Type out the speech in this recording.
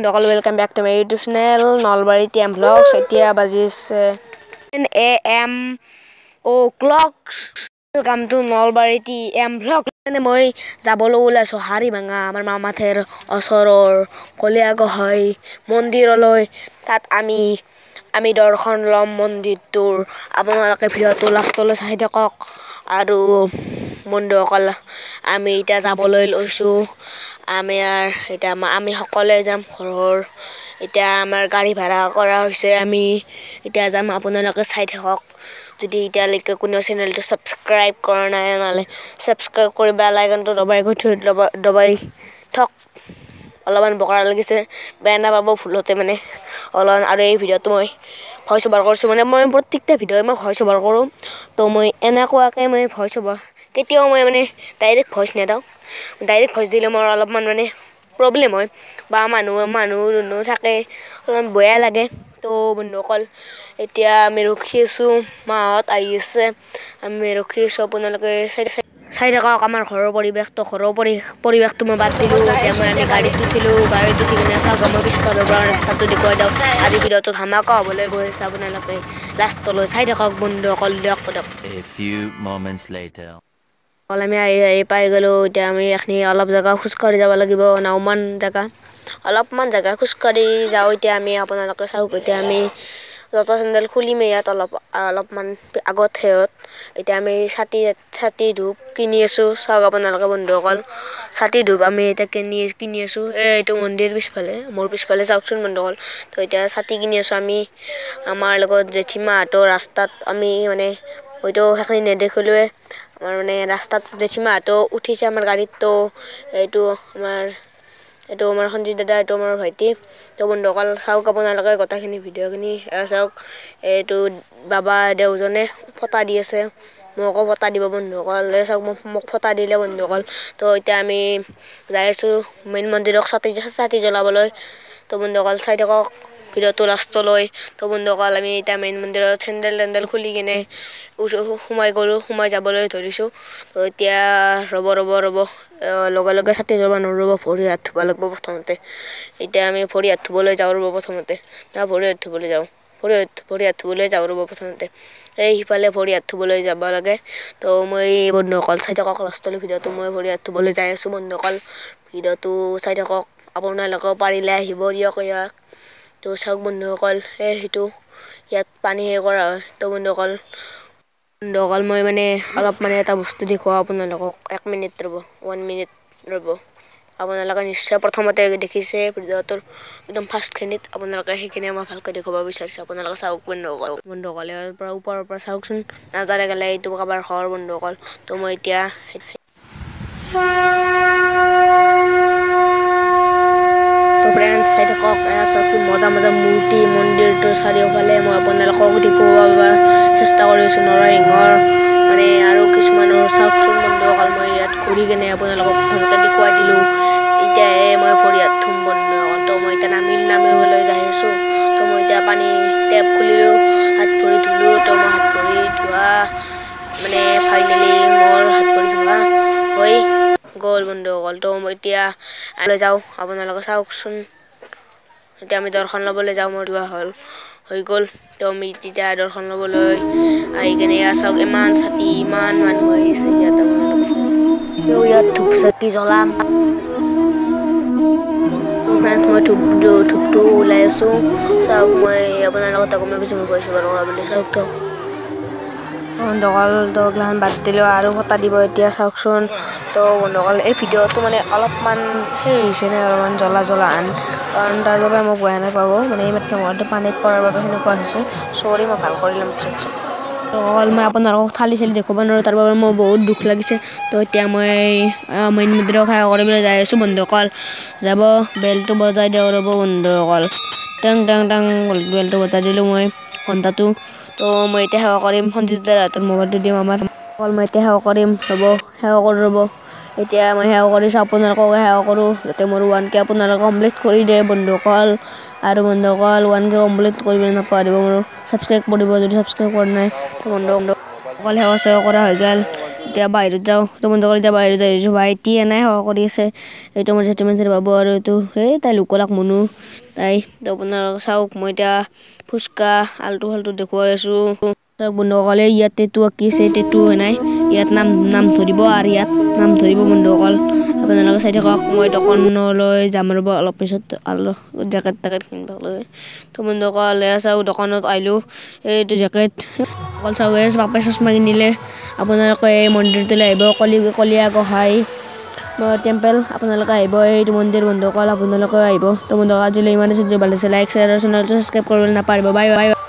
বন্ধুসকল welcome back to my YouTube channel Nalbari TM blogs. এতিয়া বাজিছে 10 AM welcome to Nalbari TM blog. মই যাবলৈ ওলাইছোঁ হাৰিভাঙা আমাৰ মামাথেৰ ওচৰৰ কলীয়াগোহাঁই মন্দিৰলৈ। তাত আমি দৰ্শন ল'ম মন্দিৰটোৰ। আপোনালোকে ভিডিঅ'টো লাষ্টলৈ চাই থাকক। আৰু বন্ধুসকল আমি এতিয়া যাবলৈ লৈছোঁ। আমি সকলোৱে যাম ঘৰৰ। এতিয়া আমাৰ গাড়ী ভাড়া কৰা হৈছে। আমি এতিয়া যাম, আপোনালোকে চাই থাকক। যদি এতিয়ালৈকে কোনেও চেনেলটো ছাবস্ক্ৰাইব কৰা নাই নহ'লে ছাবস্ক্ৰাইব কৰি বেল আইকনটো দবাই থওক। অলপমান বকৰা লাগিছে, বেয়া নাপাব ভুলতে মানে অলপমান। আৰু এই ভিডিঅ'টো মই ভইচ অভাৰ কৰিছোঁ, মানে মই প্ৰত্যেকটা ভিডিঅ'ই মই ভইচ অভাৰ কৰোঁ। তো মই এনেকুৱাকৈ মই ভইচ অভাৰ কেতিয়াও মই মানে ডাইৰেক্ট ভইচ নেদাওঁ। ডাইৰেক্ট ভইচ দিলে মোৰ অলপমান মানে প্ৰব্লেম হয় বা মানুহ থাকে, অলপমান বেয়া লাগে। তো বন্ধুসকল এতিয়া আমি ৰখি আছোঁ, মাহঁত আহি আছে, আমি ৰখি আছোঁ। আপোনালোকে চাই থাকক আমাৰ ঘৰৰ পৰিৱেশটো। ঘৰৰ পৰিৱেশটো মই বাদ দিলোঁ। এতিয়া আমি গাড়ীত উঠিলোঁ। গাড়ীত উঠি কিনে চাওক মই পিছফালৰ পৰা ৰাস্তাটো দেখুৱাই দিওঁ। আজি ভিডিঅ'টো ধামাকা হ'বলৈ গৈ আছে, আপোনালোকে লাষ্টলৈ চাই থাকক বন্ধুসকল। আমি আহি পাই গ'লোঁ। এতিয়া আমি এইখিনি অলপ জেগা খোজকাঢ়ি যাব লাগিব, অলপমান জেগা খোজকাঢ়ি যাওঁ। এতিয়া আমি আপোনালোকে চাওক, এতিয়া আমি জোতা চেণ্ডেল খুলিমেই ইয়াত অলপমান আগত এতিয়া আমি ছাতি ধূপ কিনি আছোঁ। চাওক আপোনালোকে বন্ধুসকল, ছাতি ধূপ আমি এতিয়া কিনি আছোঁ। এইটো মন্দিৰ পিছফালে, মোৰ পিছফালে চাওকচোন বন্ধুসকল। তো এতিয়া ছাতি কিনি আছোঁ আমি। আমাৰ লগত জেঠীমাহঁতৰ ৰাস্তাত আমি মানে হয়তো সেইখিনি নেদেখিলোৱে। আমাৰ মানে ৰাস্তাত জেঠীমাহঁতো উঠিছে আমাৰ গাড়ীত। তো এইটো আমাৰ সঞ্জিত দাদা, এইটো আমাৰ ভাইটি। তো বন্ধুসকল চাওক আপোনালোকে গোটেইখিনি ভিডিঅ'খিনি চাওক। এইটো বাবা দেউজনে ফটা দি আছে, মোকো ফটা দিব বন্ধুসকল। চাওক মোক ফটা দিলে বন্ধুসকল। তো এতিয়া আমি যাই আছোঁ মেইন মন্দিৰক ছাতি জ্বলাবলৈ। তো বন্ধুসকল চাই থাকক ভিডিঅ'টো লাষ্টলৈ। তো বন্ধুসকল আমি এতিয়া মেইন মন্দিৰত চেণ্ডেল খুলি কিনে সোমাই যাবলৈ ধৰিছোঁ। তো এতিয়া ৰ'ব লগে ছাতি জ্বলাব নৰ'ব, ভৰি হাত ধুব লাগিব প্ৰথমতে। এতিয়া আমি ভৰি হাত ধুবলৈ যাওঁ প্ৰথমতে। ভৰি হাত ধুবলৈ যাওঁ প্ৰথমতে। এই সিফালে ভৰি হাত ধুবলৈ যাব লাগে। তো মই বন্ধুসকল চাই থাকক লাষ্টলৈ ভিডিঅ'টো। মই ভৰি হাত ধুবলৈ যাই আছোঁ বন্ধুসকল। ভিডিঅ'টো চাই থাকক, আপোনালোকেও পাৰিলে আহিব দিয়ক ইয়াত। তো চাওক বন্ধুসকল, সেইটো ইয়াত পানী কৰা হয়। তো বন্ধুসকল মই মানে অলপ এটা বস্তু দেখুৱাওঁ আপোনালোকক। 1 মিনিট ৰ'ব, 1 মিনিট ৰ'ব। আপোনালোকে নিশ্চয় প্ৰথমতে দেখিছে ভিডিঅ'টোৰ একদম ফাৰ্ষ্টখিনিত। আপোনালোকে সেইখিনি মই ভালকৈ দেখুৱাব বিচাৰিছোঁ। আপোনালোকে চাওক বন্ধুসকল ইয়াৰ পৰা ওপৰৰ পৰা চাওকচোন, নাজাৰে গ'লে এইটো কাৰোবাৰ ঘৰ বন্ধুসকল। তো মই এতিয়া ফ্ৰেণ্ডছ চাই থাকক, চাওক কি মজা মূৰ্তি মন্দিৰটোৰ চাৰিওফালে মই আপোনালোকক দেখুৱাব চেষ্টা কৰি আছোঁ। নৰসিংহৰ মানে আৰু কিছুমানৰ চাওকচোন বন্ধুসকল। মই ইয়াত ঘূৰি কিনে আপোনালোকক প্ৰথমতে দেখুৱাই দিলোঁ। এতিয়াহে মই ভৰি হাত ধুম বন্ধুসকল। তো মই এতিয়া নামিবলৈ যাই আছোঁ। তো মই এতিয়া পানী টেপ খুলিলোঁ, হাত ভৰি ধুলোঁ। তো মই হাত ভৰি ধোৱা মানে ফাইনেলি মোৰ হাত ভৰি ধোৱা হৈ গ'ল বন্ধুসকল। তো মই এতিয়া যাওঁ, আপোনালোকে চাওকচোন। এতিয়া আমি দৰ্শন ল'বলৈ যাওঁ, মোৰ ধোৱা হৈ গ'ল। তো আমি তেতিয়া দৰ্শন ল'বলৈ আহি কিনে চাওক ইমান মানুহ আহিছে ইয়াত। ইয়াত ধূপ চাকি জ্বলাম। ফ্ৰেণ্ডছ মই ধূপটো ওলাই আছোঁ। চাওক মই আপোনালোকক গমে পাইছোঁ মই ভইচ অভাৰ কৰা বুলি। চাওক বন্ধুসকল, তো গ্লান বাদ দিলোঁ আৰু ফটা দিব এতিয়া চাওকচোন। তো বন্ধুসকল এই ভিডিঅ'টো মানে অলপমান হৈছে নে অলপমান জ্বলা কাৰণ তাৰ বাবে মোক বেয়া নাপাব। মানে এইমাত্ৰ মোবাইলটো পানীত পৰাৰ বাবে সেনেকুৱা হৈছে। চৰি, মই ভাল কৰি ল'ম পিছত। মই আপোনালোকক থালি দেখুৱাব নোৱাৰোঁ, তাৰ বাবে মোৰ বহুত দুখ লাগিছে। তো এতিয়া মই মেইন মন্দিৰক সেৱা কৰিবলৈ যাই আছোঁ বন্ধুসকল। যাব বেলটো বজাই দিওঁ ৰ'ব বন্ধুসকল। টাং বেলটো বজাই দিলোঁ মই ঘণ্টাটো। তো মই এতিয়া সেৱা কৰিম। সঞ্জিত দাদাৰ হাতত মোবাইলটো দিম মই এতিয়া সেৱা কৰিম ৰ'ব। এতিয়া মই সেৱা কৰিছোঁ, আপোনালোকক সেৱা কৰোঁ যাতে মোৰ 1K আপোনালোকে কমপ্লিট কৰি দিয়ে বন্ধুসকল। আৰু বন্ধুসকল 1K কমপ্লিট কৰিবলৈ নাপাহৰিব, মোৰ ছাবস্ক্ৰাইব কৰিব যদি ছাবস্ক্ৰাইব কৰা নাই। বন্ধুসকল সেৱা কৰা হৈ গ'ল। এতিয়া বাহিৰত যাওঁ তো বন্ধুসকল এতিয়া বাহিৰত আহিছোঁ ভাইটি এনাই সেৱা কৰি আছে এইটো মোৰ জেঠুমানচৰ বাবু আৰু এইটো এই তাই লোকলাক মনো তাই তো আপোনালোকে চাওক মই এতিয়া ফুচকা আলটু ফালটু দেখুৱাই আছোঁ চাওক বন্ধুসকল ইয়াত টেটু আঁকিছে টেটু নাই ইয়াত নাম ধৰিব আৰু ইয়াত নাম ধৰিব বন্ধুসকল আপোনালোকে চাই থাকক মই দোকানলৈ যাম ৰ'ব অলপ পিছত জেকেট টেকেট কিনিবলৈ তো বন্ধুসকল চাওক দোকানত আহিলোঁ এইটো জেকেট অকল চাওক পাপাই চশমা কিনিলে আপোনালোকে এই মন্দিৰটোলৈ আহিব কলীয়া গোহাঁই টেম্পল আপোনালোকে আহিব এইটো মন্দিৰ বন্ধুসকল আপোনালোকে আহিব তো বন্ধুসকল আজিলৈ ইমানে ভাল লাগিছে লাইক শ্বেয়াৰ আৰু চেনেলটো ছাবস্ক্ৰাইব কৰিবলৈ নাপাহৰিব বাই বাই